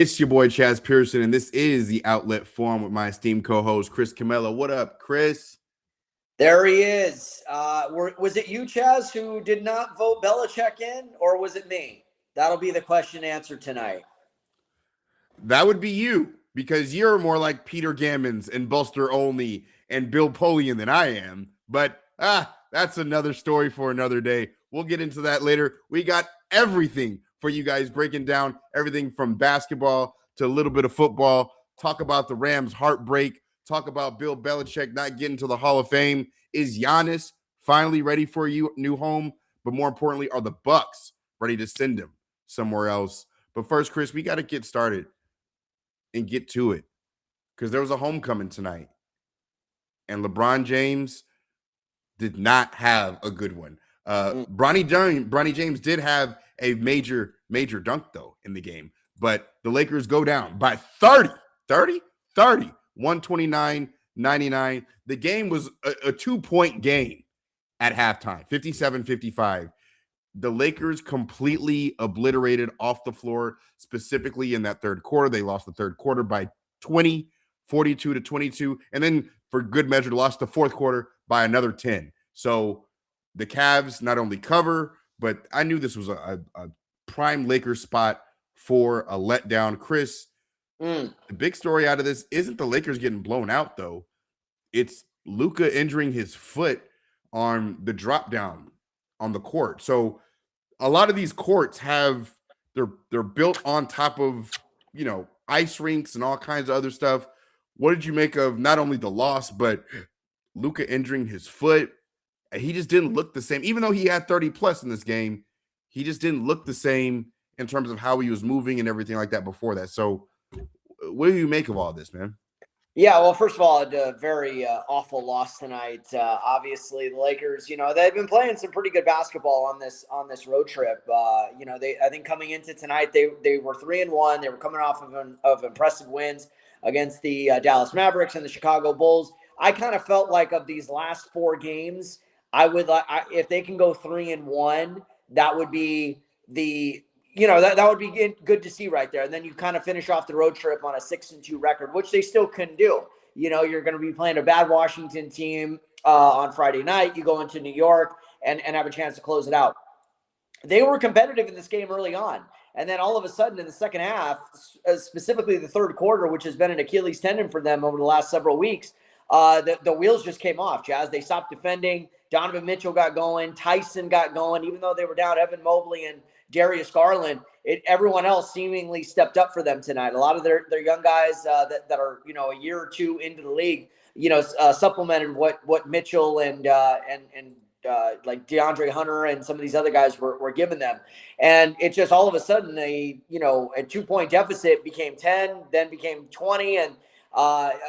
It's your boy Chaz Pearson, and this is the Outlet Forum with my esteemed co-host Chris Camella. What up, Chris? There he is. Was it you, Chaz, who did not vote Belichick in, or was it me? That'll be the question answered tonight. That would be you, because you're more like Peter Gammons and Buster Olney and Bill Polian than I am. But that's another story for another day. We'll get into that later. We got everything for you guys, breaking down everything from basketball to a little bit of football. Talk about the Rams' heartbreak. Talk about Bill Belichick not getting to the Hall of Fame. Is Giannis finally ready for a new home? But more importantly, are the Bucks ready to send him somewhere else? But first, Chris, we got to get started and get to it, because there was a homecoming tonight, and LeBron James did not have a good one. Bronny James did have a major dunk, though, in the game. But the Lakers go down by 30, 129-99. The game was a 2-point game at halftime, 57-55. The Lakers completely obliterated off the floor, specifically in that third quarter. They lost the third quarter by 20, 42-22. And then, for good measure, lost the fourth quarter by another 10. So the Cavs not only cover, but I knew this was a prime Lakers spot for a letdown. Chris, the big story out of this isn't the Lakers getting blown out, though. It's Luka injuring his foot on the drop down on the court. So a lot of these courts have they're built on top of, ice rinks and all kinds of other stuff. What did you make of not only the loss, but Luka injuring his foot? He just didn't look the same. Even though he had 30 plus in this game, he just didn't look the same in terms of how he was moving and everything like that before that. So what do you make of all this, man? Yeah, well, first of all, a very awful loss tonight. Obviously, the Lakers, they've been playing some pretty good basketball on this road trip. I think coming into tonight, they were 3-1. They were coming off of impressive wins against the Dallas Mavericks and the Chicago Bulls. I kind of felt like of these last four games, if they can go 3-1, that would be that would be good to see right there. And then you kind of finish off the road trip on a 6-2 record, which they still couldn't do. You're going to be playing a bad Washington team on Friday night. You go into New York and have a chance to close it out. They were competitive in this game early on. And then all of a sudden in the second half, specifically the third quarter, which has been an Achilles tendon for them over the last several weeks, the wheels just came off, Chaz. They stopped defending. Donovan Mitchell got going. Tyson got going. Even though they were down Evan Mobley and Darius Garland, everyone else seemingly stepped up for them tonight. A lot of their young guys that are a year or two into the league, supplemented what Mitchell and like DeAndre Hunter and some of these other guys were giving them. And it just all of a sudden a 2-point deficit became 10, then became 20, and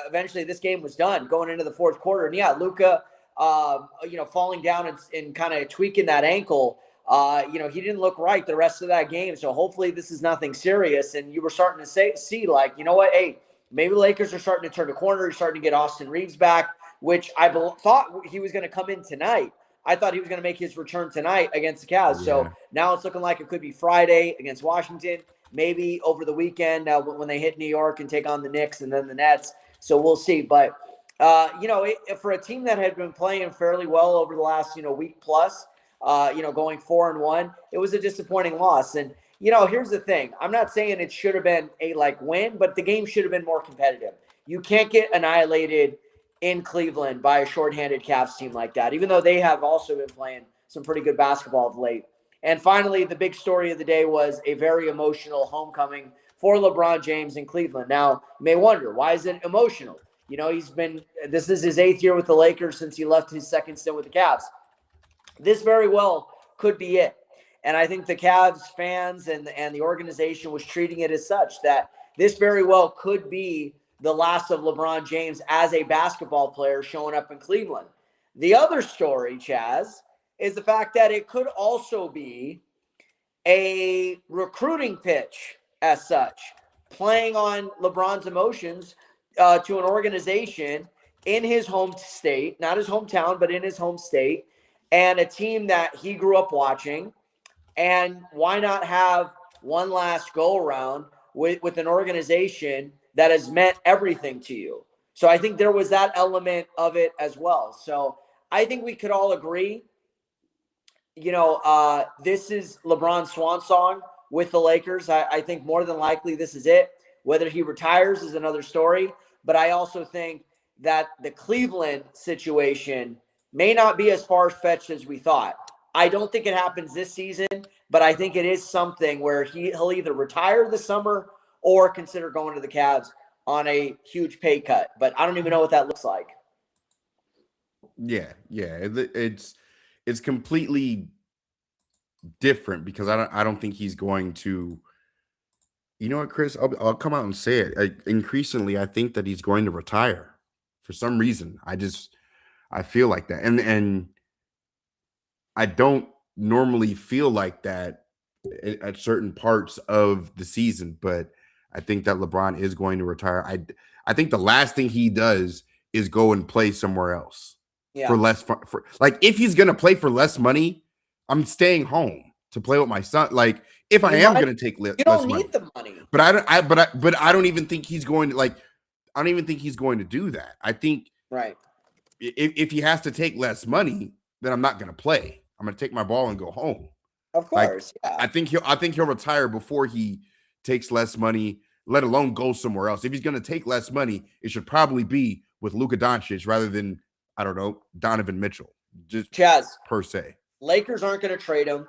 eventually this game was done going into the fourth quarter. And yeah, Luka, falling down and kind of tweaking that ankle. He didn't look right the rest of that game. So hopefully this is nothing serious. And you were starting to see like, you know what? Hey, maybe the Lakers are starting to turn the corner. You're starting to get Austin Reeves back, which I thought he was going to come in tonight. I thought he was going to make his return tonight against the Cavs. Yeah. So now it's looking like it could be Friday against Washington, maybe over the weekend when they hit New York and take on the Knicks and then the Nets. So we'll see. But, for a team that had been playing fairly well over the last, week plus, going 4-1, it was a disappointing loss. And, here's the thing. I'm not saying it should have been a win, but the game should have been more competitive. You can't get annihilated in Cleveland by a shorthanded Cavs team like that, even though they have also been playing some pretty good basketball of late. And finally, the big story of the day was a very emotional homecoming for LeBron James in Cleveland. Now, you may wonder, why is it emotional? This is his 8th year with the Lakers since he left his second stint with the Cavs. This very well could be it. And I think the Cavs fans and the organization was treating it as such, that this very well could be the last of LeBron James as a basketball player showing up in Cleveland. The other story, Chaz, is the fact that it could also be a recruiting pitch as such, playing on LeBron's emotions to an organization in his home state, not his hometown, but in his home state, and a team that he grew up watching. And why not have one last go around with an organization that has meant everything to you. So I think there was that element of it as well. So I think we could all agree, this is LeBron's swan song with the Lakers. I think more than likely this is it. Whether he retires is another story. But I also think that the Cleveland situation may not be as far-fetched as we thought. I don't think it happens this season, but I think it is something where he'll either retire this summer or consider going to the Cavs on a huge pay cut. But I don't even know what that looks like. Yeah. It's completely different because I don't think he's going to. You know what, Chris? I'll come out and say it. Increasingly, I think that he's going to retire for some reason. I feel like that, and I don't normally feel like that at certain parts of the season, but I think that LeBron is going to retire. I think the last thing he does is go and play somewhere else for less fun. For like, if he's going to play for less money, I'm staying home to play with my son. Like, if I am going to take less money, you don't need the money. But I don't even think he's going to I don't even think he's going to do that. I think if he has to take less money, then I'm not going to play. I'm going to take my ball and go home. Of course, I think he'll retire before he takes less money, let alone go somewhere else. If he's going to take less money, it should probably be with Luka Doncic rather than, I don't know, Donovan Mitchell. Just Chaz, per se. Lakers aren't going to trade him.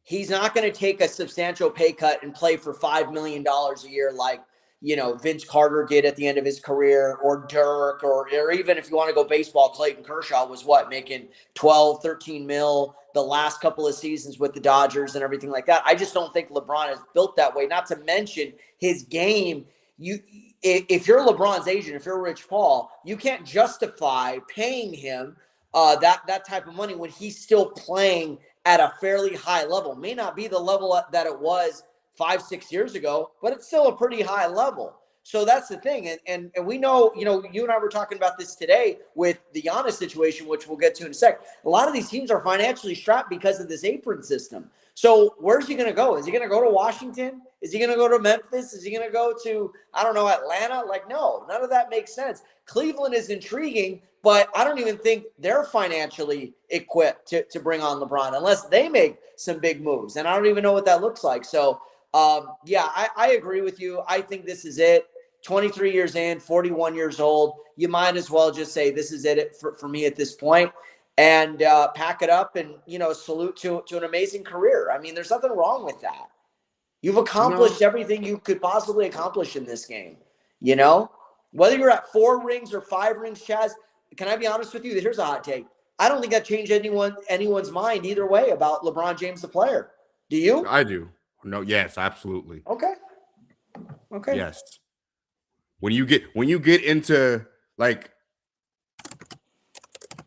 He's not going to take a substantial pay cut and play for $5 million a year like, Vince Carter did at the end of his career, or Dirk, or even if you want to go baseball, Clayton Kershaw was making 12, 13 mil the last couple of seasons with the Dodgers and everything like that. I just don't think LeBron is built that way. Not to mention his game. If you're LeBron's agent, if you're Rich Paul, you can't justify paying him that type of money when he's still playing at a fairly high level. May not be the level that it was 5-6 years ago, but it's still a pretty high level. So that's the thing. And we know, you and I were talking about this today with the Giannis situation, which we'll get to in a sec. A lot of these teams are financially strapped because of this apron system. So where's he going to go? Is he going to go to Washington? Is he going to go to Memphis? Is he going to go to, Atlanta? No, none of that makes sense. Cleveland is intriguing, but I don't even think they're financially equipped to bring on LeBron unless they make some big moves. And I don't even know what that looks like. So, I agree with you. I think this is it. 23 years in, 41 years old. You might as well just say this is it for me at this point, and pack it up and, salute to an amazing career. I mean, there's nothing wrong with that. You've accomplished everything you could possibly accomplish in this game. Whether you're at 4 rings or 5 rings, Chaz, can I be honest with you? Here's a hot take. I don't think that changed anyone's mind either way about LeBron James, the player. Do you? I do. No, yes, absolutely. Okay. Yes. When you get into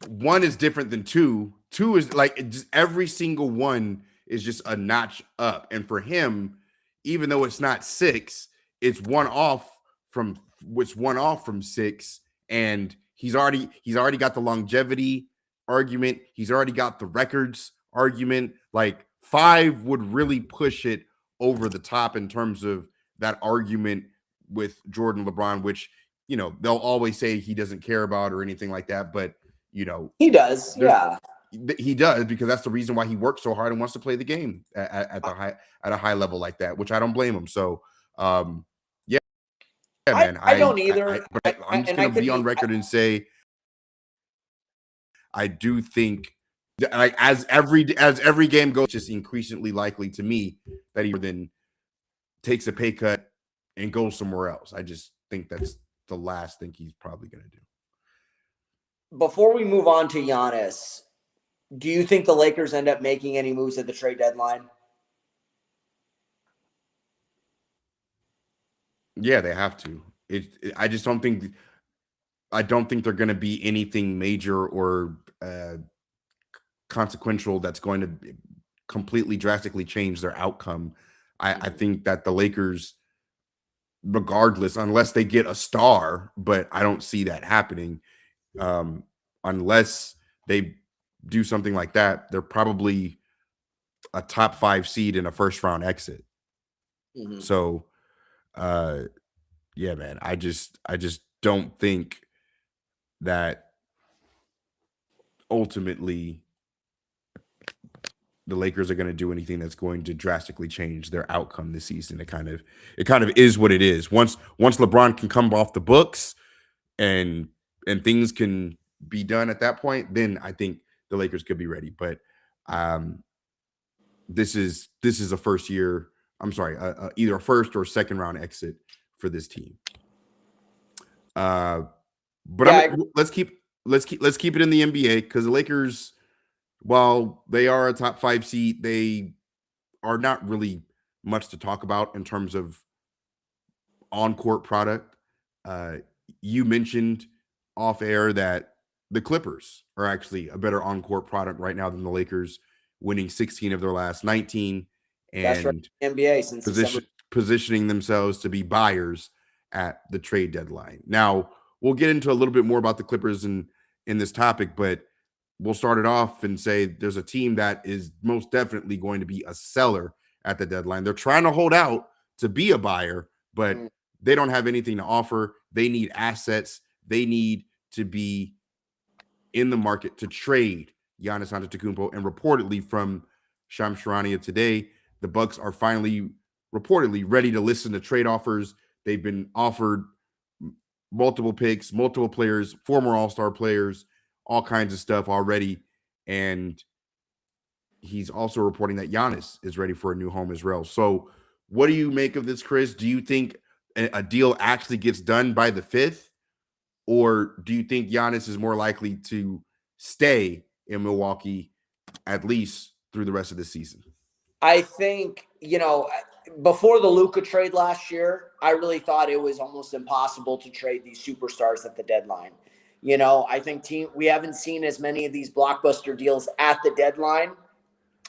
one is different than two. Two is just every single one is just a notch up. And for him, even though it's not 6, it's one off from 6, and he's already got the longevity argument. He's already got the records argument. 5 would really push it over the top in terms of that argument with Jordan, LeBron, which, they'll always say he doesn't care about or anything like that. But, he does. Yeah, he does, because that's the reason why he works so hard and wants to play the game at a high level like that, which I don't blame him. So, man, I don't either. I'm just going to be on record and say, I do think as every game goes, it's just increasingly likely to me that he then takes a pay cut and goes somewhere else. I just think that's the last thing he's probably going to do. Before we move on to Giannis, do you think the Lakers end up making any moves at the trade deadline? Yeah, they have to. I just don't think. I don't think they're going to be anything major or consequential that's going to completely drastically change their outcome. I think that the Lakers, regardless, unless they get a star, but I don't see that happening, unless they do something like that, they're probably a top 5 seed in a first round exit. So Yeah, man. I just don't think that ultimately the Lakers are going to do anything that's going to drastically change their outcome this season. It kind of is what it is. Once LeBron can come off the books and things can be done at that point, then I think the Lakers could be ready. But this is a first year. I'm sorry, either a first or second round exit for this team. But Yeah, let's keep it in the NBA, because the Lakers, while they are a top 5 seed, they are not really much to talk about in terms of on-court product. You mentioned off air that the Clippers are actually a better on-court product right now than the Lakers, winning 16 of their last 19 best record and in the NBA since December. positioning themselves to be buyers at the trade deadline. Now, we'll get into a little bit more about the Clippers in this topic, but we'll start it off and say there's a team that is most definitely going to be a seller at the deadline. They're trying to hold out to be a buyer, but they don't have anything to offer. They need assets. They need to be in the market to trade Giannis Antetokounmpo. And reportedly from Shams Charania today, the Bucks are finally reportedly ready to listen to trade offers. They've been offered multiple picks, multiple players, former All-Star players, all kinds of stuff already. And he's also reporting that Giannis is ready for a new home as well. So what do you make of this, Chris? Do you think a deal actually gets done by the 5th? Or do you think Giannis is more likely to stay in Milwaukee at least through the rest of the season? I think, before the Luka trade last year, I really thought it was almost impossible to trade these superstars at the deadline. I think we haven't seen as many of these blockbuster deals at the deadline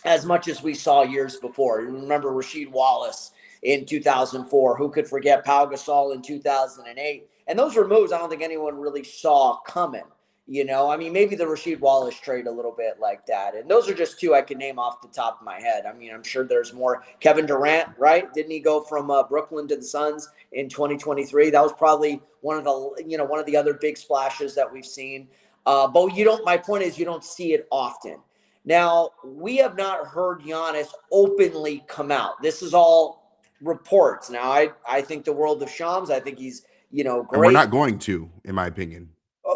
as much as we saw years before. You remember Rasheed Wallace in 2004. Who could forget Pau Gasol in 2008? And those were moves I don't think anyone really saw coming. Maybe the Rasheed Wallace trade a little bit like that. And those are just two I can name off the top of my head. I'm sure there's more. Kevin Durant, right? Didn't he go from Brooklyn to the Suns in 2023? That was probably one of the other big splashes that we've seen. But my point is you don't see it often. Now, we have not heard Giannis openly come out. This is all reports. Now, I think the world of Shams. I think he's, great. And we're not going to, in my opinion.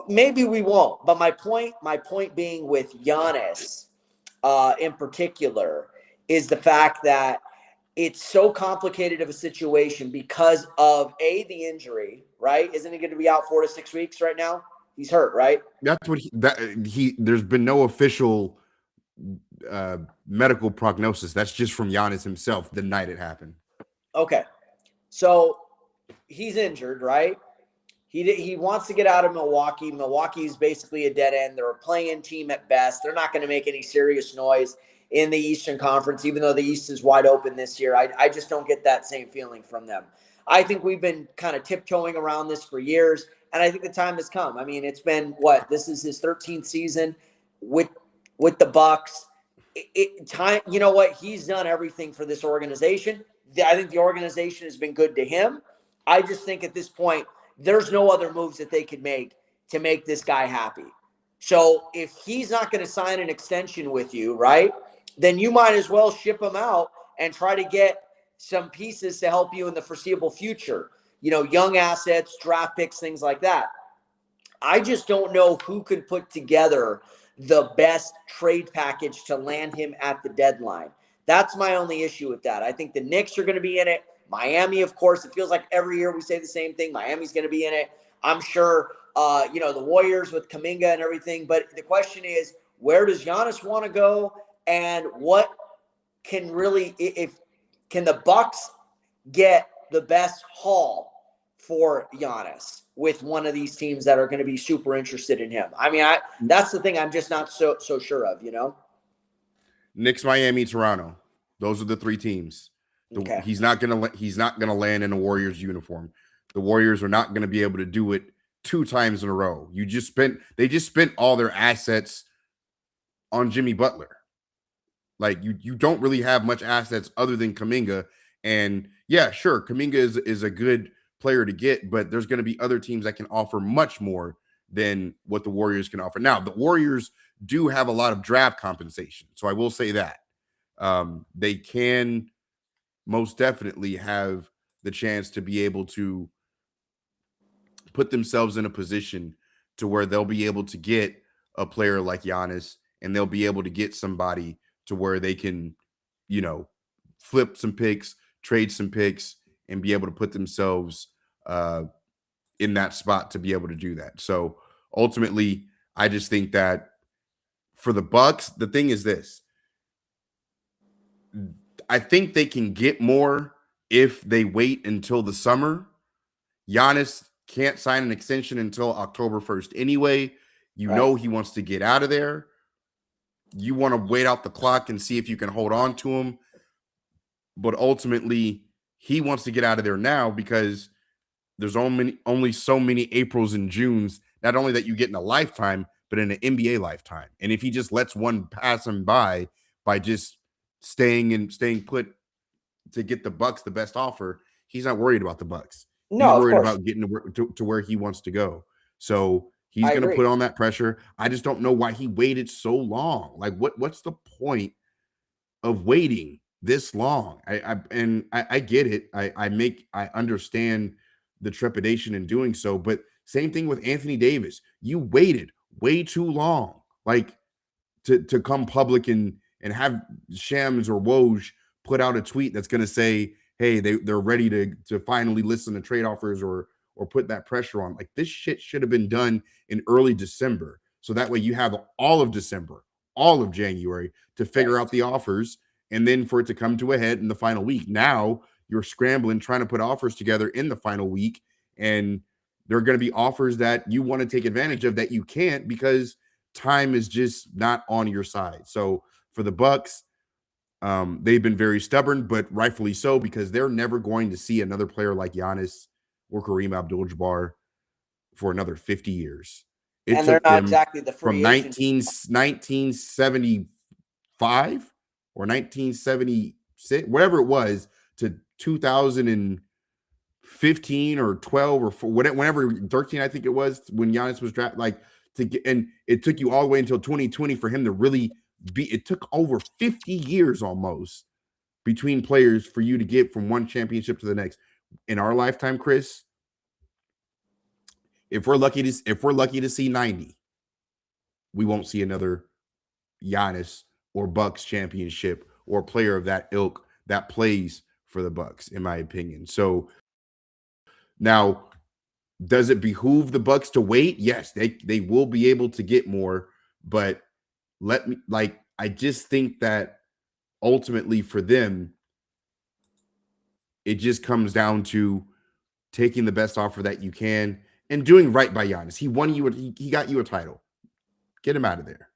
Maybe we won't. But my point being with Giannis in particular is the fact that it's so complicated of a situation because of the injury, right? Isn't he going to be out 4 to 6 weeks right now? He's hurt, right? That's what there's been no official medical prognosis. That's just from Giannis himself the night it happened. Okay. So he's injured, right? He wants to get out of Milwaukee. Milwaukee is basically a dead end. They're a play-in team at best. They're not going to make any serious noise in the Eastern Conference, even though the East is wide open this year. I just don't get that same feeling from them. I think we've been kind of tiptoeing around this for years, and I think the time has come. It's been this is his 13th season with the Bucks. Time. You know what? He's done everything for this organization. I think the organization has been good to him. I just think at this point, there's no other moves that they could make to make this guy happy. So if he's not going to sign an extension with you, right, then you might as well ship him out and try to get some pieces to help you in the foreseeable future. Young assets, draft picks, things like that. I just don't know who could put together the best trade package to land him at the deadline. That's my only issue with that. I think the Knicks are going to be in it. Miami, of course, it feels like every year we say the same thing. Miami's going to be in it. I'm sure, the Warriors with Kuminga and everything. But the question is, where does Giannis want to go? And what can can the Bucks get the best haul for Giannis with one of these teams that are going to be super interested in him? That's the thing I'm just not so sure of, Knicks, Miami, Toronto. Those are the 3 teams. Okay. He's not gonna land in a Warriors uniform. The Warriors are not gonna be able to do it 2 times in a row. They just spent all their assets on Jimmy Butler. Like you don't really have much assets other than Kuminga, and Yeah, sure. Kaminga is a good player to get, but there's going to be other teams that can offer much more than what the Warriors can offer. Now, the Warriors do have a lot of draft compensation, so I will say that they can most definitely have the chance to be able to put themselves in a position to where they'll be able to get a player like Giannis, and they'll be able to get somebody to where they can, you know, flip some picks, trade some picks, and be able to put themselves in that spot to be able to do that. So ultimately, I just think that for the Bucks, the thing is this: I think they can get more if they wait until the summer. Giannis can't sign an extension until October 1st anyway. You know he wants to get out of there. You want to wait out the clock and see if you can hold on to him. But ultimately, he wants to get out of there now because there's only so many Aprils and Junes, not only that you get in a lifetime, but in an NBA lifetime. And if he just lets one pass him by just staying put to get the Bucks the best offer, he's not worried about the Bucks. No, he's worried about getting to where he wants to go. So he's going to put on that pressure. I just don't know why he waited so long. Like, what's the point of waiting this long? I get it. I understand the trepidation in doing so, but same thing with Anthony Davis. You waited way too long, like to come public and have Shams or Woj put out a tweet that's going to say, hey, they're ready to finally listen to trade offers or put that pressure on. Like, this shit should have been done in early December. So that way you have all of December, all of January to figure out the offers, and then for it to come to a head in the final week. Now you're scrambling, trying to put offers together in the final week, and there are going to be offers that you want to take advantage of that you can't because time is just not on your side. So for the Bucks, they've been very stubborn, but rightfully so, because they're never going to see another player like Giannis or Kareem Abdul-Jabbar for another 50 years. It took them exactly the from 1975 or 1976, whatever it was, to 2015 or 12 or whenever 13, I think it was, when Giannis was drafted. Like, and it took you all the way until 2020 for him to really it took over 50 years almost between players for you to get from one championship to the next. In our lifetime, Chris, if we're lucky to see 90, we won't see another Giannis or Bucks championship or player of that ilk that plays for the Bucks, in my opinion. So now, does it behoove the Bucks to wait? Yes, they will be able to get more, but I just think that ultimately for them, it just comes down to taking the best offer that you can and doing right by Giannis. He won you. He got you a title. Get him out of there.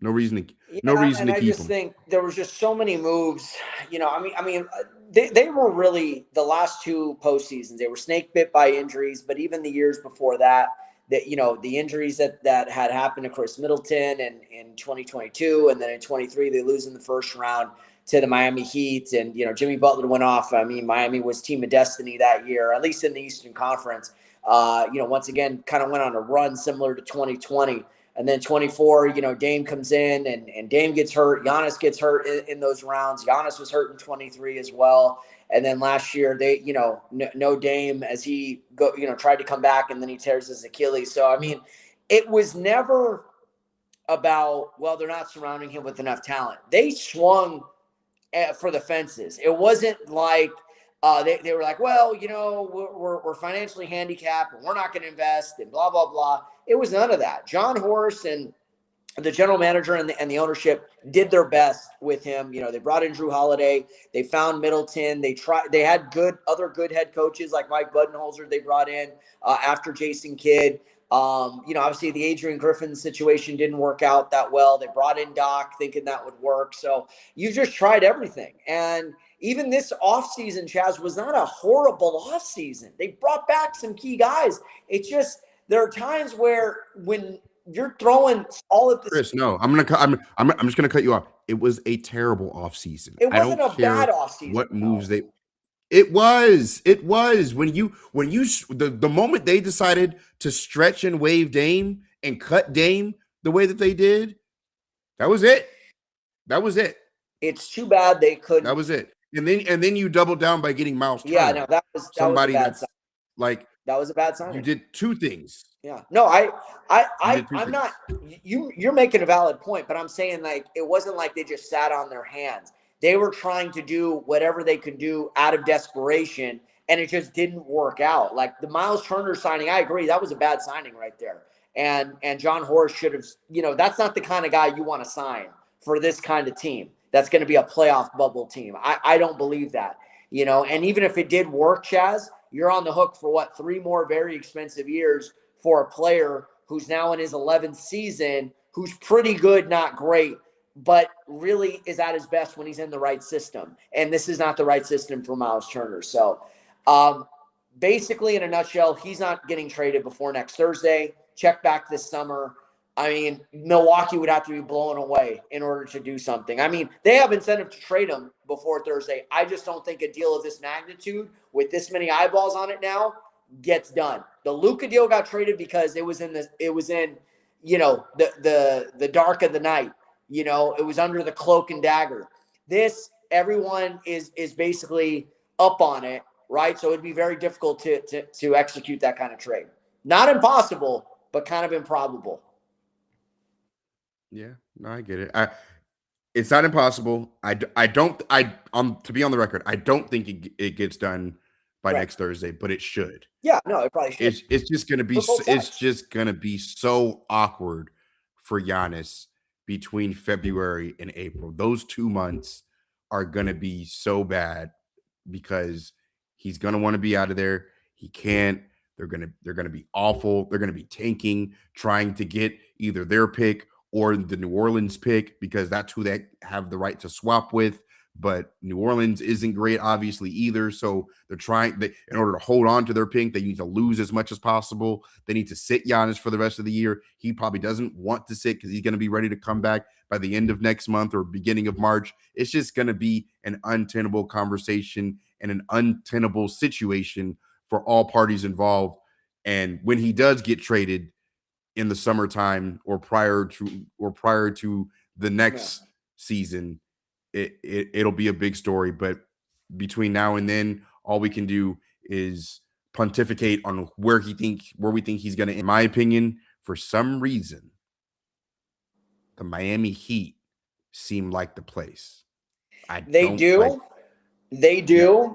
No reason to keep him. I just think there was just so many moves. I mean, they were really, the last two postseasons, they were snake bit by injuries, but even the years before that, the injuries that had happened to Chris Middleton in 2022, and then in 23, they lose in the first round to the Miami Heat. And, Jimmy Butler went off. I mean, Miami was team of destiny that year, at least in the Eastern Conference. Once again, kind of went on a run similar to 2020. And then 24, Dame comes in and Dame gets hurt. Giannis gets hurt in those rounds. Giannis was hurt in 23 as well. And then last year, they, no Dame as he tried to come back, and then he tears his Achilles. So, I mean, it was never about, well, they're not surrounding him with enough talent. They swung for the fences. It wasn't like they were like, well, we're financially handicapped and we're not going to invest and blah, blah, blah. It was none of that. John Horst and the general manager and the ownership did their best with him. They brought in Drew Holiday. They found Middleton. They had other good head coaches like Mike Budenholzer they brought in after Jason Kidd. Obviously the Adrian Griffin situation didn't work out that well. They brought in Doc thinking that would work. So you just tried everything. And even this offseason, Chaz, was not a horrible offseason. They brought back some key guys. It's just, there are times where when you're throwing all of this. Chris, no, I'm just gonna cut you off. It was a terrible offseason. It wasn't a bad offseason. What moves they? It was. The moment they decided to stretch and wave Dame and cut Dame the way that they did, that was it. That was it. It's too bad they couldn't. That was it. And then you double down by getting Miles Turner. Yeah, no, that was somebody a bad that's sign. like, that was a bad sign. You did two things. Yeah. No, I'm not. You're making a valid point, but I'm saying, like, it wasn't like they just sat on their hands. They were trying to do whatever they could do out of desperation, and it just didn't work out. Like the Miles Turner signing, I agree, that was a bad signing right there. And John Horst should have, that's not the kind of guy you want to sign for this kind of team. That's going to be a playoff bubble team. I don't believe that, and even if it did work, Chaz, you're on the hook for 3 more very expensive years for a player who's now in his 11th season, who's pretty good, not great, but really is at his best when he's in the right system. And this is not the right system for Miles Turner. So basically, in a nutshell, he's not getting traded before next Thursday. Check back this summer. I mean, Milwaukee would have to be blown away in order to do something. I mean, they have incentive to trade him before Thursday. I just don't think a deal of this magnitude with this many eyeballs on it now gets done. The Luka deal got traded because it was in the dark of the night. It was under the cloak and dagger. This, everyone is basically up on it, right? So it'd be very difficult to execute that kind of trade. Not impossible, but kind of improbable. Yeah, no, I get it. It's not impossible. To be on the record, I don't think it gets done by next Thursday, but it should. Yeah, no, it probably should. It's just gonna be so awkward for Giannis between February and April. Those 2 months are gonna be so bad because he's gonna want to be out of there. He can't. They're gonna be awful. They're gonna be tanking, trying to get either their pick or the New Orleans pick, because that's who they have the right to swap with. But New Orleans isn't great, obviously, either. So they're in order to hold on to their pick, they need to lose as much as possible. They need to sit Giannis for the rest of the year. He probably doesn't want to sit because he's going to be ready to come back by the end of next month or beginning of March. It's just going to be an untenable conversation and an untenable situation for all parties involved. And when he does get traded in the summertime or prior to the next season, it'll be a big story. But between now and then, all we can do is pontificate on where we think he's going to. In my opinion, for some reason, the Miami Heat seem like the place. They do. Yeah.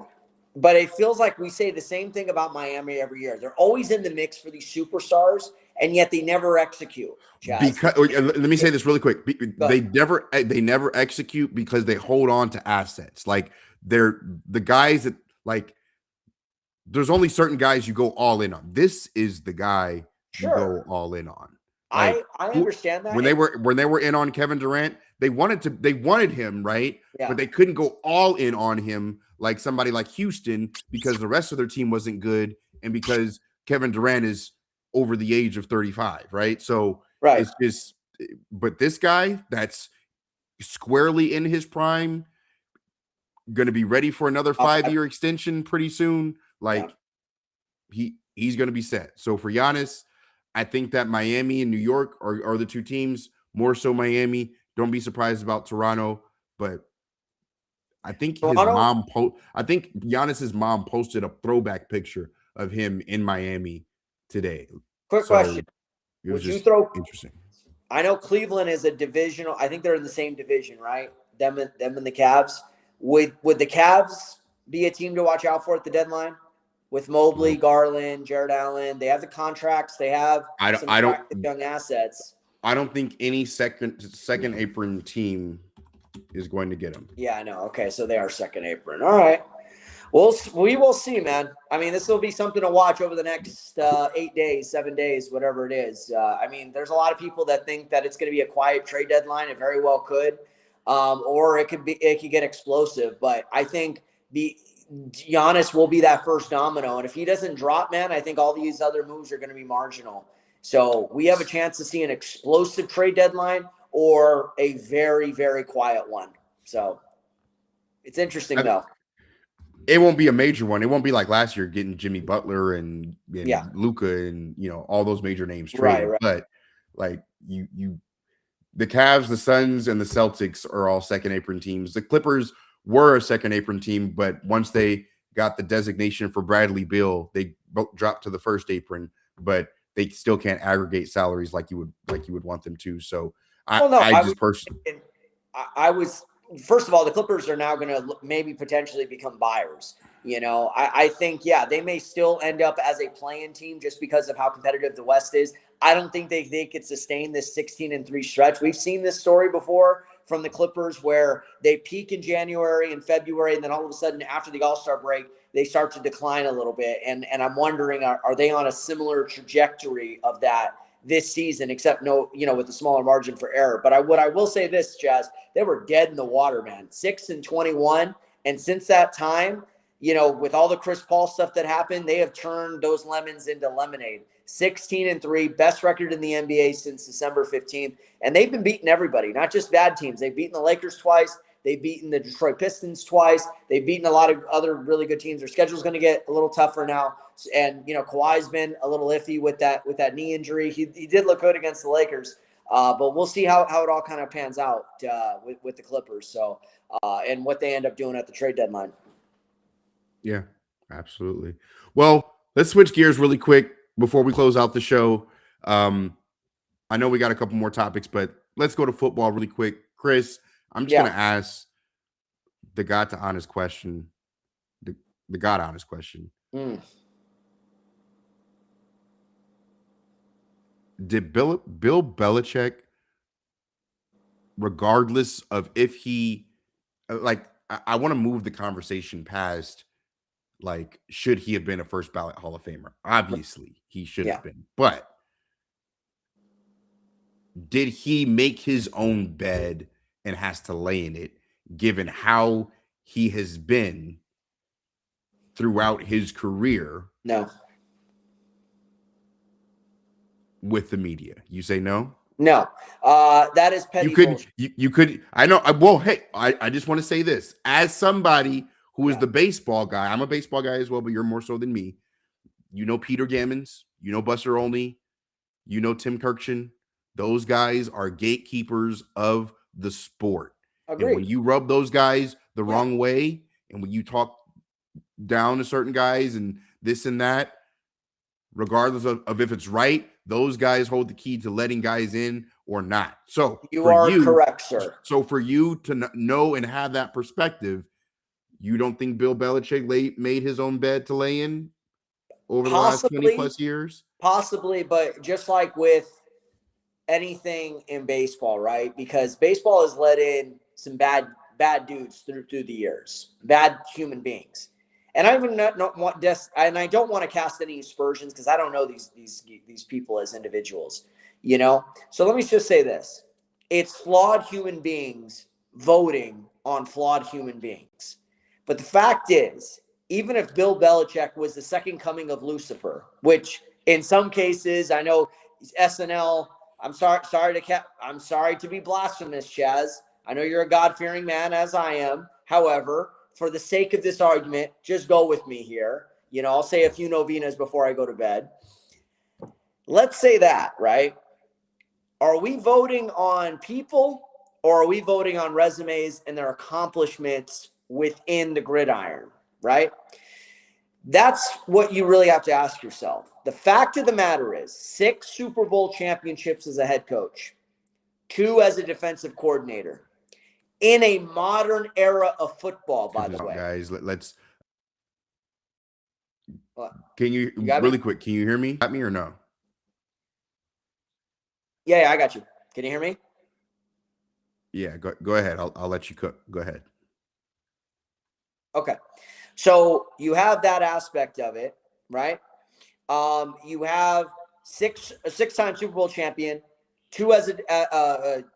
But it feels like we say the same thing about Miami every year. They're always in the mix for these superstars, and yet they never execute. Because let me say this really quick. They never execute because they hold on to assets. Like they're the guys that, like, there's only certain guys you go all in on. This is the guy you go all in on. Like, I understand that. When they were in on Kevin Durant, they wanted him, right? Yeah. But they couldn't go all in on him like somebody like Houston because the rest of their team wasn't good and because Kevin Durant is over the age of 35, right? So it's just, but this guy that's squarely in his prime, going to be ready for another 5-year extension pretty soon. Like he's going to be set. So for Giannis, I think that Miami and New York are the two teams, more so Miami. Don't be surprised about Toronto, but I think Giannis's mom posted a throwback picture of him in Miami today. Quick question. Would you throw interesting? I know Cleveland is a divisional. I think they're in the same division, right? Them and the Cavs. Would the Cavs be a team to watch out for at the deadline? With Mobley, Garland, Jared Allen, they have the contracts. They have young assets. I don't think any second apron team is going to get them. Yeah, I know. Okay, so they are second apron. All right. We will see, man. I mean, this will be something to watch over the next 8 days, 7 days, whatever it is. I mean, there's a lot of people that think that it's going to be a quiet trade deadline. It very well could, or it could get explosive. But I think Giannis will be that first domino, and if he doesn't drop, man, I think all these other moves are going to be marginal. So we have a chance to see an explosive trade deadline or a very, very quiet one. So it's interesting, though. it won't be a major one. It won't be like last year getting Jimmy Butler and Yeah. Luka and all those major names Right, traded. right. But like the Cavs, the Suns, and the Celtics are all second apron teams. The Clippers were a second apron team, but once they got the designation for Bradley Beal, they both dropped to the first apron, but they still can't aggregate salaries like you would want them to. So I just personally, I was first of all, the Clippers are now going to maybe potentially become buyers. I think, they may still end up as a play-in team just because of how competitive the West is. I don't think they could sustain this 16-3 stretch. We've seen this story before from the Clippers where they peak in January and February, and then all of a sudden after the All-Star break, they start to decline a little bit. And I'm wondering, are they on a similar trajectory of that this season, except with a smaller margin for error? But what I will say this, Chaez, they were dead in the water, man. 6-21. And since that time, with all the Chris Paul stuff that happened, they have turned those lemons into lemonade. 16-3, best record in the NBA since December 15th. And they've been beating everybody, not just bad teams. They've beaten the Lakers twice. They've beaten the Detroit Pistons twice. They've beaten a lot of other really good teams. Their schedule's going to get a little tougher now. And, Kawhi's been a little iffy with that knee injury. He did look good against the Lakers. But we'll see how it all kind of pans out with the Clippers. So, and what they end up doing at the trade deadline. Yeah, absolutely. Well, let's switch gears really quick before we close out the show. I know we got a couple more topics, but let's go to football really quick. Chris, I'm just going to ask the God to honest question. The God honest question. Did Bill Belichick, regardless of if he, I want to move the conversation past, should he have been a first ballot Hall of Famer? Obviously, he should have been. But did he make his own bed and has to lay in it, given how he has been throughout his career? No. With the media, you say no? No. That is petty. You could. I know. Well, hey, I just want to say this as somebody who is the baseball guy. I'm a baseball guy as well, but you're more so than me. Peter Gammons, Buster Olney, Tim Kirkshin. Those guys are gatekeepers of the sport. Agreed. And when you rub those guys the wrong way, and when you talk down to certain guys and this and that, regardless of if it's right, those guys hold the key to letting guys in or not. So you are correct, sir. So for you to know and have that perspective, you don't think Bill Belichick made his own bed to lay in over the last 20 plus years? Possibly, but just like with anything in baseball, right? Because baseball has let in some bad dudes through the years, bad human beings. And I don't want to cast any aspersions because I don't know these people as individuals, So let me just say this: it's flawed human beings voting on flawed human beings. But the fact is, even if Bill Belichick was the second coming of Lucifer, which in some cases I know SNL. I'm sorry to be blasphemous, Chaez. I know you're a God-fearing man, as I am. However, for the sake of this argument, just go with me here. I'll say a few novenas before I go to bed. Let's say that, right? Are we voting on people or are we voting on resumes and their accomplishments within the gridiron, right? That's what you really have to ask yourself. The fact of the matter is 6 Super Bowl championships as a head coach, 2 as a defensive coordinator. In a modern era of football, by the way. Guys, let's. Can you really quick? Can you hear me? Got me or no? Yeah, I got you. Can you hear me? Yeah, go ahead. I'll let you cook. Go ahead. Okay, so you have that aspect of it, right? You have a 6-time Super Bowl champion. 2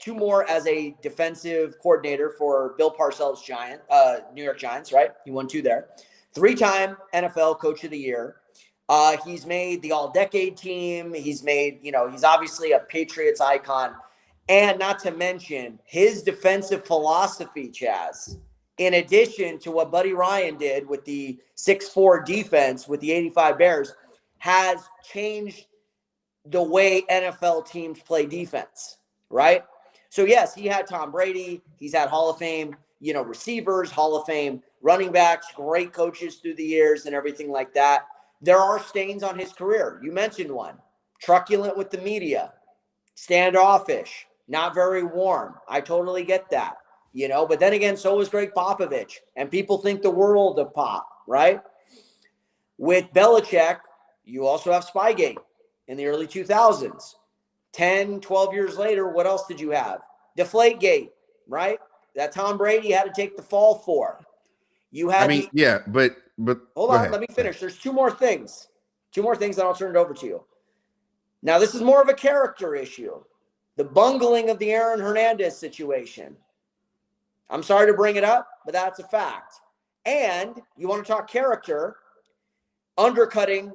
more as a defensive coordinator for Bill Parcells' New York Giants, right? He won 2 there. 3-time NFL Coach of the Year. He's made the All-Decade team. He's made, he's obviously a Patriots icon. And not to mention his defensive philosophy, Chaez, in addition to what Buddy Ryan did with the 6'4" defense with the 85 Bears, has changed the way NFL teams play defense, right? So, yes, he had Tom Brady. He's had Hall of Fame, receivers, Hall of Fame running backs, great coaches through the years and everything like that. There are stains on his career. You mentioned one. Truculent with the media, standoffish, not very warm. I totally get that, but then again, so was Greg Popovich, and people think the world of Pop, right? With Belichick, you also have Spygate in the early 2000s. 10, 12 years later, what else did you have? Deflategate, right? That Tom Brady had to take the fall for. You had but hold on, let me finish. There's two more things. Two more things, then I'll turn it over to you. Now, this is more of a character issue. The bungling of the Aaron Hernandez situation. I'm sorry to bring it up, but that's a fact. And you want to talk character, undercutting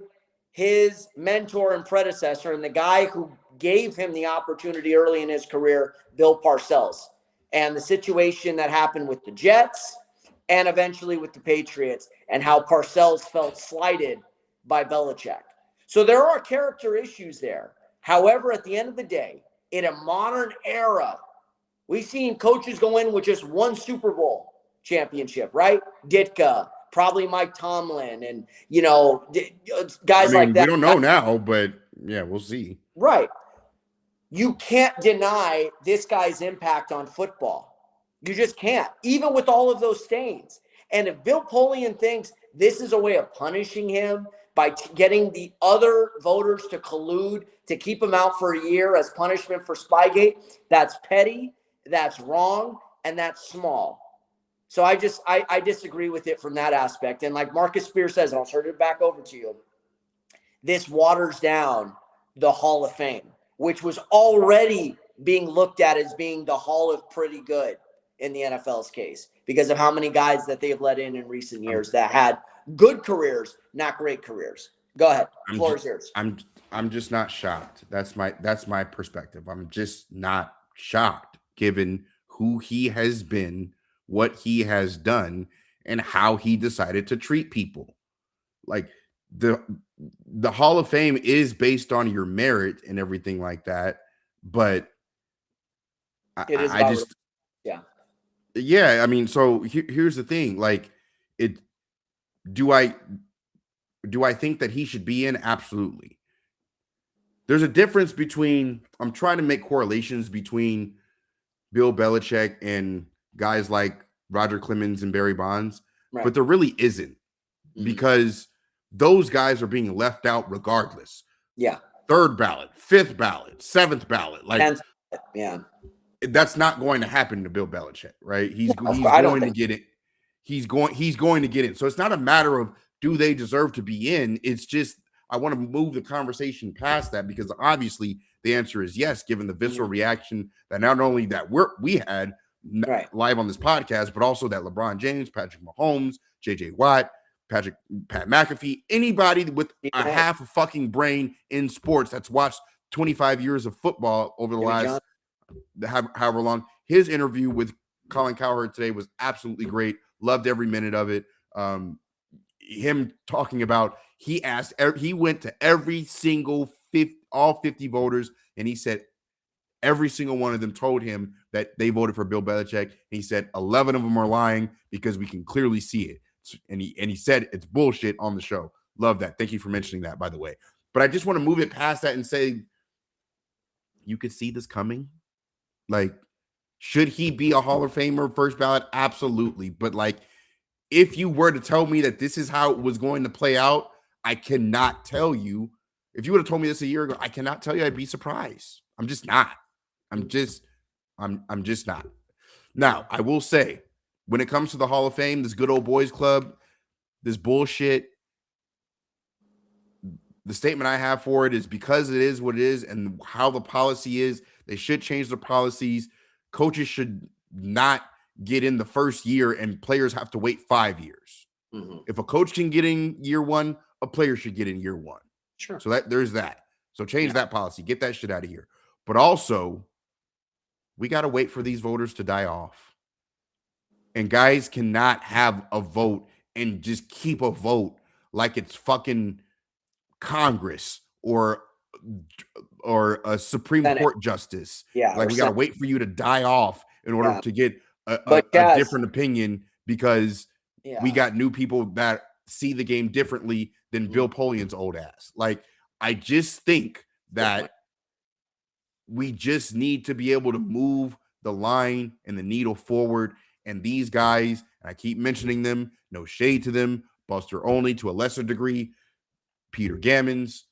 his mentor and predecessor and the guy who gave him the opportunity early in his career, Bill Parcells, and the situation that happened with the Jets and eventually with the Patriots, and how Parcells felt slighted by Belichick. So there are character issues there. However, at the end of the day, in a modern era, we've seen coaches go in with just one Super Bowl championship, right? Ditka, probably Mike Tomlin, and, guys like that. We don't know now, but yeah, we'll see. Right. You can't deny this guy's impact on football. You just can't, even with all of those stains. And if Bill Polian thinks this is a way of punishing him by getting the other voters to collude to keep him out for a year as punishment for Spygate, that's petty, that's wrong, and that's small. So I disagree with it from that aspect. And like Marcus Spears says, and I'll turn it back over to you, this waters down the Hall of Fame, which was already being looked at as being the Hall of Pretty Good in the NFL's case because of how many guys that they've let in recent years that had good careers, not great careers. Go ahead. The floor is yours. I'm just not shocked. That's my perspective. I'm just not shocked given who he has been, what he has done, and how he decided to treat people. Like the Hall of Fame is based on your merit and everything like that, but yeah. I mean, so here's the thing. Like, do I think that he should be in? Absolutely. There's a difference between, I'm trying to make correlations between Bill Belichick and guys like Roger Clemens and Barry Bonds, right, but there really isn't, because those guys are being left out regardless. Yeah. Third ballot, fifth ballot, seventh ballot. Like, yeah, that's not going to happen to Bill Belichick, right? He's going to get it. He's going to get it. So it's not a matter of do they deserve to be in. It's just, I want to move the conversation past that, because obviously the answer is yes, given the visceral reaction that not only that we had live on this podcast, but also that LeBron James, Patrick Mahomes, JJ Watt, Pat McAfee, anybody with a half a fucking brain in sports that's watched 25 years of football over the last however long. His interview with Colin Cowherd today was absolutely great. Loved every minute of it. Him talking about, he went to every single all 50 voters, and he said every single one of them told him that they voted for Bill Belichick. He said 11 of them are lying because we can clearly see it. And he said it's bullshit on the show. Love that. Thank you for mentioning that, by the way. But I just want to move it past that and say, you could see this coming. Like, should he be a Hall of Famer, first ballot? Absolutely. But like, if you were to tell me that this is how it was going to play out, I cannot tell you. If you would have told me this a year ago, I cannot tell you I'd be surprised. I'm just not. I'm just not. Now, I will say, when it comes to the Hall of Fame, this good old boys club, this bullshit, the statement I have for it is, because it is what it is and how the policy is, they should change the policies. Coaches should not get in the first year and players have to wait 5 years. If a coach can get in year one, a player should get in year one. Sure. So there's that. So change that policy. Get that shit out of here. But also, we got to wait for these voters to die off. And guys cannot have a vote and just keep a vote like it's fucking Congress or a Supreme Senate. Court justice. Yeah. Like Or we got to Senate. wait for you to die off in order Yeah. to get But a Chaz, different opinion because we yeah. got new people that see the game differently than Bill Polian's old ass. Like, I just think that we just need to be able to move the line and the needle forward. And these guys, and I keep mentioning them, no shade to them, Buster Olney to a lesser degree, Peter Gammons,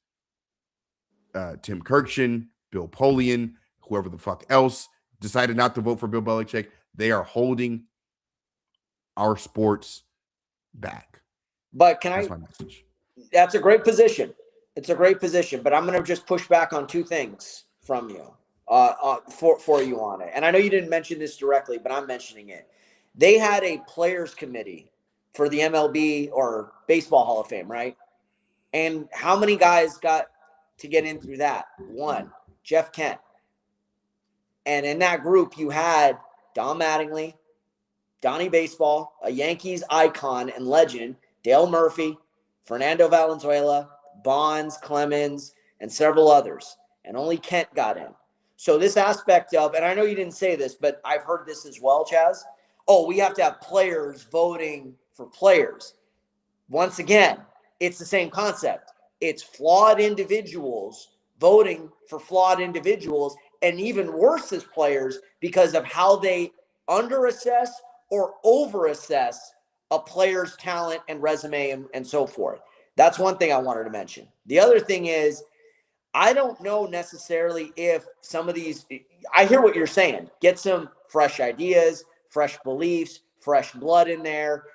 Tim Kirkshin, Bill Polian, whoever the fuck else decided not to vote for Bill Belichick. They are holding our sports back. But That's my message. That's a great position. It's a great position, but I'm going to just push back on two things from you, for you on it. And I know you didn't mention this directly, but I'm mentioning it. They had a players committee for the MLB or Baseball Hall of Fame, right? And how many guys got to get in through that? One, Jeff Kent. And in that group, you had Don Mattingly, Donnie Baseball, a Yankees icon and legend, Dale Murphy, Fernando Valenzuela, Bonds, Clemens, and several others. And only Kent got in. So this aspect of, and I know you didn't say this, but I've heard this as well, Chaz. Oh, we have to have players voting for players. Once again, it's the same concept. It's flawed individuals voting for flawed individuals, and even worse as players because of how they underassess or overassess a player's talent and resume and so forth. That's one thing I wanted to mention. The other thing is, I don't know necessarily if some of these, I hear what you're saying, get some fresh ideas, fresh beliefs, fresh blood in there,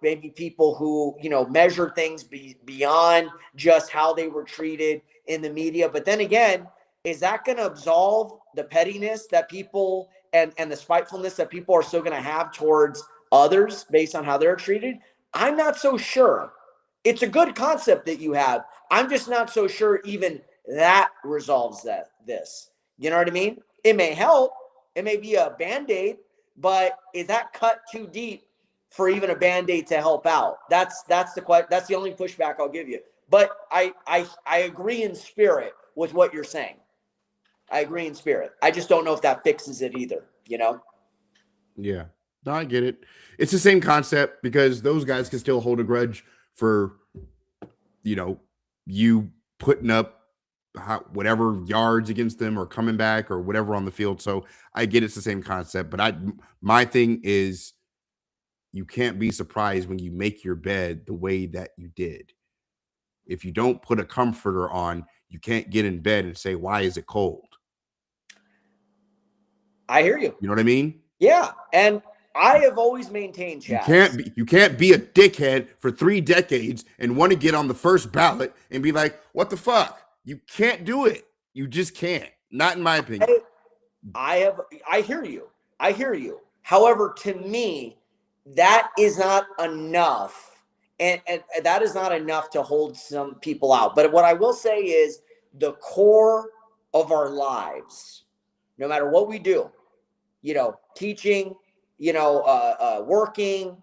maybe people who, measure things beyond just how they were treated in the media. But then again, is that going to absolve the pettiness that people and the spitefulness that people are still going to have towards others based on how they're treated? I'm not so sure. It's a good concept that you have. I'm just not so sure even that resolves this. You know what I mean? It may help. It may be a Band-Aid, but is that cut too deep for even a Band-Aid to help out? That's the only pushback I'll give you. But I agree in spirit with what you're saying. I agree in spirit. I just don't know if that fixes it either, Yeah. No, I get it. It's the same concept because those guys can still hold a grudge for, you putting up whatever yards against them or coming back or whatever on the field. So I get it's the same concept, but my thing is you can't be surprised when you make your bed the way that you did. If you don't put a comforter on, you can't get in bed and say, why is it cold? I hear you. You know what I mean? Yeah. And I have always maintained, Chaz. You can't be a dickhead for 3 decades and want to get on the first ballot and be like, what the fuck? You can't do it. You just can't. Not in my opinion. I hear you. I hear you. However, to me, that is not enough. And that is not enough to hold some people out. But what I will say is the core of our lives, no matter what we do, teaching, working,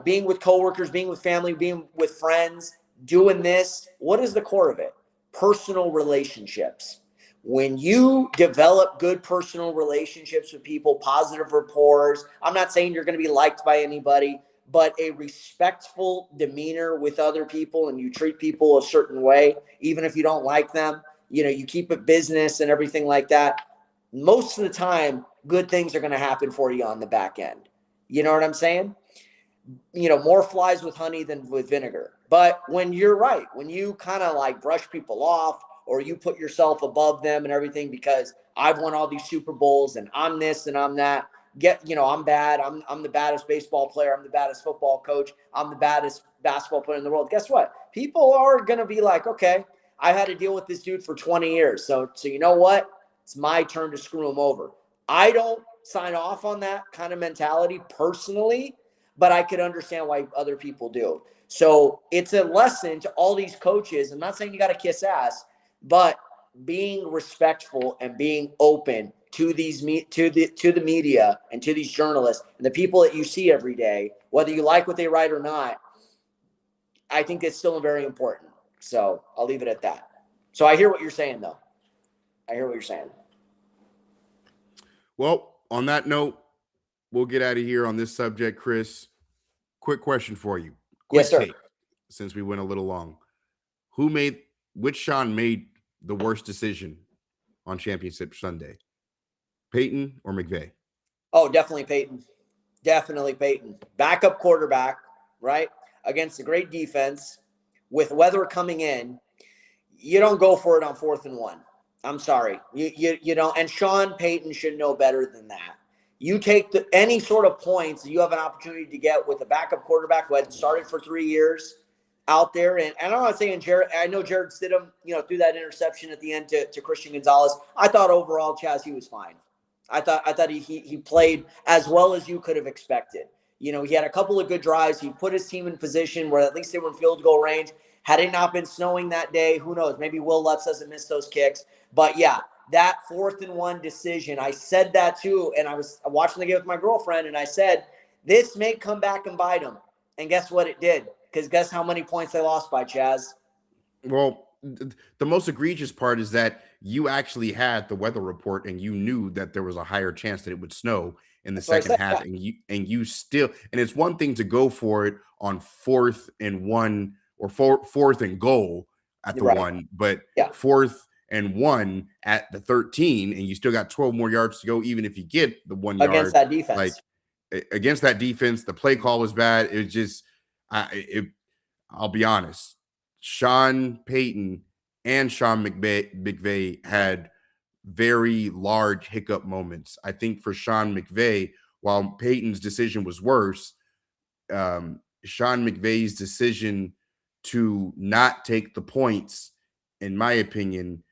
being with coworkers, being with family, being with friends, doing this. What is the core of it? Personal relationships. When you develop good personal relationships with people, positive rapport, I'm not saying you're going to be liked by anybody, but a respectful demeanor with other people, and you treat people a certain way, even if you don't like them, you keep it business and everything like that. Most of the time, good things are going to happen for you on the back end. You know what I'm saying? More flies with honey than with vinegar. But when you're right, when you kind of like brush people off or you put yourself above them and everything because I've won all these Super Bowls and I'm this and I'm that, I'm bad. I'm the baddest baseball player. I'm the baddest football coach. I'm the baddest basketball player in the world. Guess what? People are going to be like, okay, I had to deal with this dude for 20 years. So you know what? It's my turn to screw him over. I don't sign off on that kind of mentality personally, but I could understand why other people do. So it's a lesson to all these coaches. I'm not saying you got to kiss ass, but being respectful and being open to the media and to these journalists and the people that you see every day, whether you like what they write or not, I think it's still very important. So I'll leave it at that. So I hear what you're saying, though. I hear what you're saying. Well, on that note, we'll get out of here on this subject, Chris. Quick question for you. Quick Yes, sir. take, since we went a little long. Which Sean made the worst decision on Championship Sunday? Peyton or McVay? Oh, definitely Peyton. Definitely Peyton. Backup quarterback, right? Against a great defense with weather coming in. You don't go for it on 4th and 1. I'm sorry. You don't. And Sean Payton should know better than that. You take any sort of points that you have an opportunity to get with a backup quarterback who had started for 3 years out there. And I'm not saying Jared, I know Jared Stidham, threw that interception at the end to Christian Gonzalez. I thought overall, Chaz, he was fine. I thought he played as well as you could have expected. He had a couple of good drives. He put his team in position where at least they were in field goal range. Had it not been snowing that day, who knows? Maybe Will Lutz doesn't miss those kicks. But yeah, that 4th and 1 decision, I said that too. And I was watching the game with my girlfriend, and I said, this may come back and bite them. And guess what it did? Because guess how many points they lost by, Chaz? Well, the most egregious part is that you actually had the weather report and you knew that there was a higher chance that it would snow in the second half. Yeah. And you still, and it's one thing to go for it on 4th and 1 or 4th and goal at the 1, but 4th and 1 at the 13, and you still got 12 more yards to go, even if you get the 1 yard against that defense. Like against that defense, the play call was bad. It was just, I'll be honest, Sean Payton and Sean McVay had very large hiccup moments. I think for Sean McVay, while Payton's decision was worse, Sean McVay's decision to not take the points, in my opinion,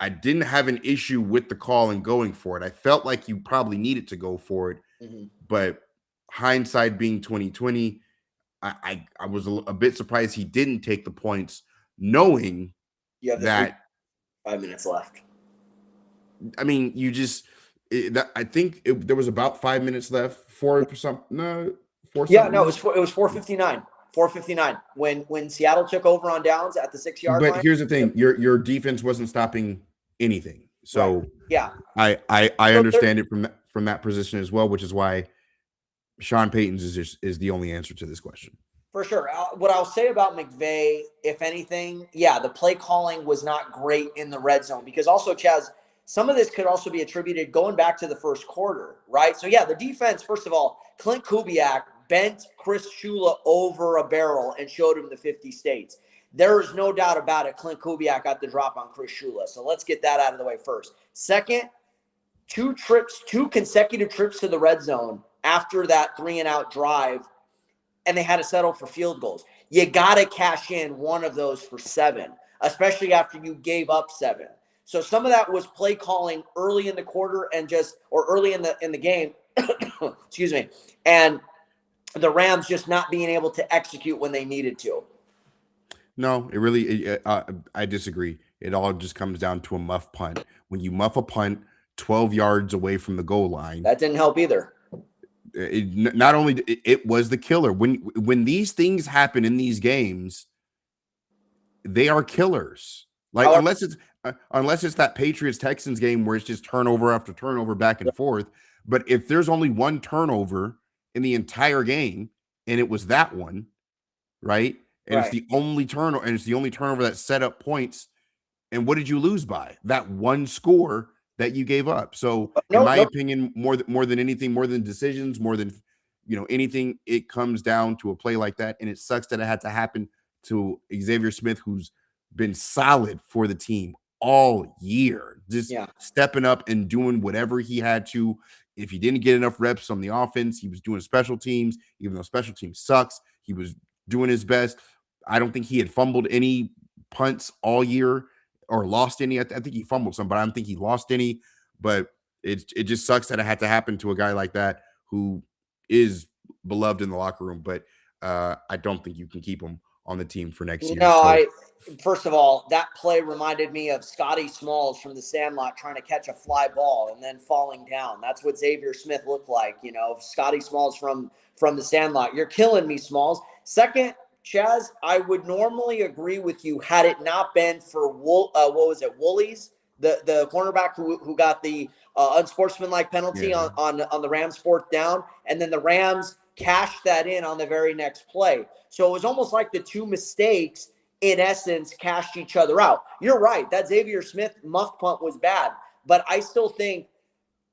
I didn't have an issue with the call and going for it. I felt like you probably needed to go for it, but hindsight being 2020, I was a bit surprised he didn't take the points, knowing that 5 minutes left. I mean, I think there was about 5 minutes left for some. No, it was 4:59. 4:59 when Seattle took over on downs at the 6-yard line. But here's the thing: your defense wasn't stopping anything. So yeah, I understand it from that position as well, which is why Sean Payton's is the only answer to this question. For sure. What I'll say about McVay, if anything, the play calling was not great in the red zone, because also, Chaz, some of this could also be attributed going back to the first quarter, right? So the defense, first of all, Clint Kubiak bent Chris Shula over a barrel and showed him the 50 states. There is no doubt about it. Clint Kubiak got the drop on Chris Shula. So let's get that out of the way first. Second, 2 consecutive trips to the red zone after that 3-and-out drive, and they had to settle for field goals. You got to cash in one of those for 7, especially after you gave up 7. So some of that was play calling early in the quarter or early in the game. Excuse me. And the Rams just not being able to execute when they needed to. No, it really, I disagree. It all just comes down to a muff punt. When you muff a punt 12 yards away from the goal line, that didn't help either. Not only it was the killer. When these things happen in these games, they are killers. Like unless it's that Patriots Texans game where it's just turnover after turnover back and forth. But if there's only one turnover in the entire game, and it was that one, right? And it's the only turnover, and it's the only turnover that set up points. And what did you lose by? That one score that you gave up. So in my opinion, more than anything, more than decisions, more than anything, it comes down to a play like that. And it sucks that it had to happen to Xavier Smith, who's been solid for the team all year, just stepping up and doing whatever he had to. If he didn't get enough reps on the offense, he was doing special teams. Even though special teams sucks, he was doing his best. I don't think he had fumbled any punts all year or lost any. I think he fumbled some, but I don't think he lost any. But it just sucks that it had to happen to a guy like that who is beloved in the locker room. But I don't think you can keep him on the team for next year. No, first of all, that play reminded me of Scotty Smalls from the Sandlot trying to catch a fly ball and then falling down. That's what Xavier Smith looked like. Scotty Smalls from the Sandlot. You're killing me, Smalls. Second, Chaz, I would normally agree with you had it not been for Woolies, the cornerback who got the unsportsmanlike penalty on the Rams' fourth down, and then the Rams cashed that in on the very next play. So it was almost like the two mistakes, in essence, cashed each other out. You're right. That Xavier Smith muff punt was bad, but I still think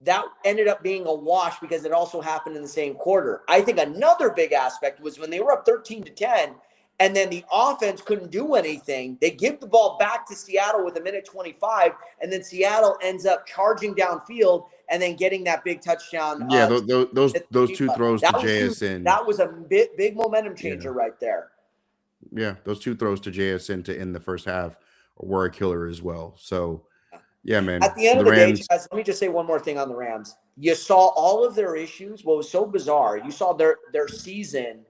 that ended up being a wash because it also happened in the same quarter. I think another big aspect was when they were up 13-10 and then the offense couldn't do anything. They give the ball back to Seattle with 1:25, and then Seattle ends up charging downfield and then getting that big touchdown. Yeah, those two throws to JSN. That was a big momentum changer right there. Yeah, those two throws to JSN to end the first half were a killer as well. So, yeah, man. At the end of the day, Chaz, let me just say one more thing on the Rams. You saw all of their issues. What was so bizarre, you saw their season,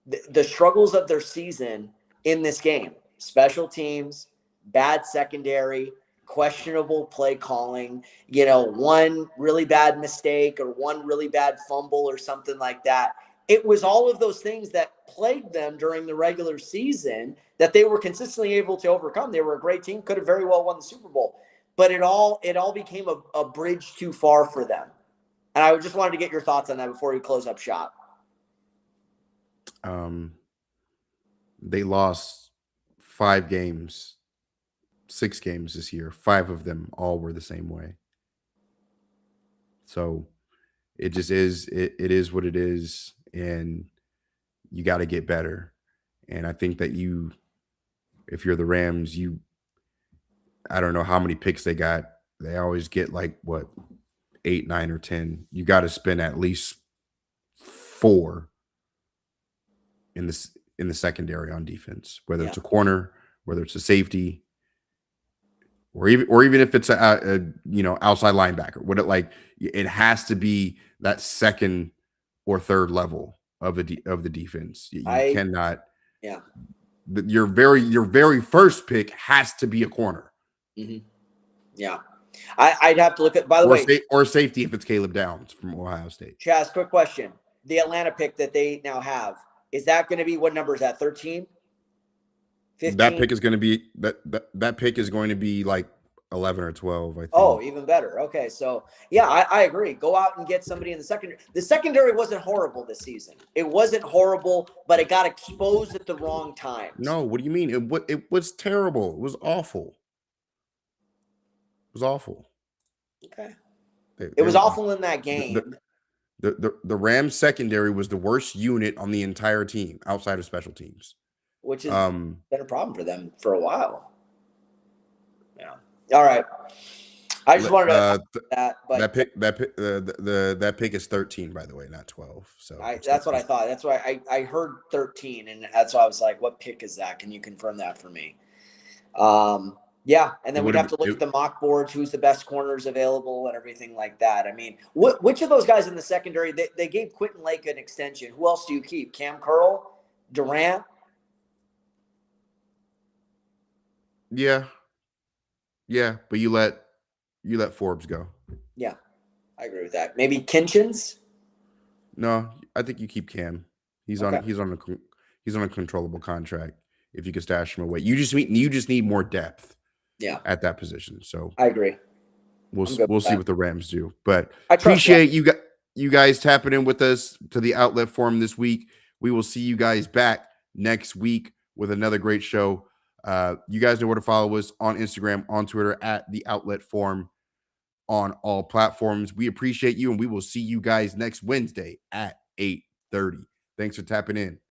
the struggles of their season in this game. Special teams, bad secondary, questionable play calling, one really bad mistake or one really bad fumble or something like that. It was all of those things that plagued them during the regular season that they were consistently able to overcome. They were a great team, could have very well won the Super Bowl, but it all became a bridge too far for them. And I just wanted to get your thoughts on that before we close up shop. They lost 6 games this year. 5 of them all were the same way. So it just is, it is what it is. And you got to get better. And I think that if you're the Rams, I don't know how many picks they got. They always get 8, 9, or 10. You got to spend at least 4 in the secondary on defense, whether it's a corner, whether it's a safety, or even if it's a outside linebacker. It has to be that second or third level of the defense. You cannot. Yeah. Your very first pick has to be a corner. Mm-hmm. Yeah. I'd have to look at, by the way, or safety if it's Caleb Downs from Ohio State. Chaz, quick question. The Atlanta pick that they now have, is that going to be, what number is that? 13? 15? That pick is going to be that pick is going to be 11 or 12, I think. Oh, even better. Okay. So yeah, I agree. Go out and get somebody in the secondary. The secondary wasn't horrible this season. It wasn't horrible, but it got exposed at the wrong times. No, what do you mean? It was terrible. It was awful. It was awful. Okay. It was awful in that game. The Rams secondary was the worst unit on the entire team outside of special teams, which has been a problem for them for a while. Yeah. All right. I just wanted to that, but that pick is 13, by the way, not 12. So that's what I thought. That's why I heard 13, and that's why I was like, "What pick is that? Can you confirm that for me?" Yeah, and then we'd have to look at the mock boards, who's the best corners available, and everything like that. I mean, which of those guys in the secondary? They gave Quentin Lake an extension. Who else do you keep? Cam Curl, Durant. Yeah, but you let Forbes go. Yeah, I agree with that. Maybe Kinchins. No, I think you keep Cam. He's on a controllable contract. If you can stash him away, you just need more depth. Yeah, at that position. So I agree. We'll see what the Rams do. But I appreciate you guys tapping in with us to the Outlet Forum this week. We will see you guys back next week with another great show. You guys know where to follow us on Instagram, on Twitter, at the Outlet Forum on all platforms. We appreciate you, and we will see you guys next Wednesday at 8:30. Thanks for tapping in.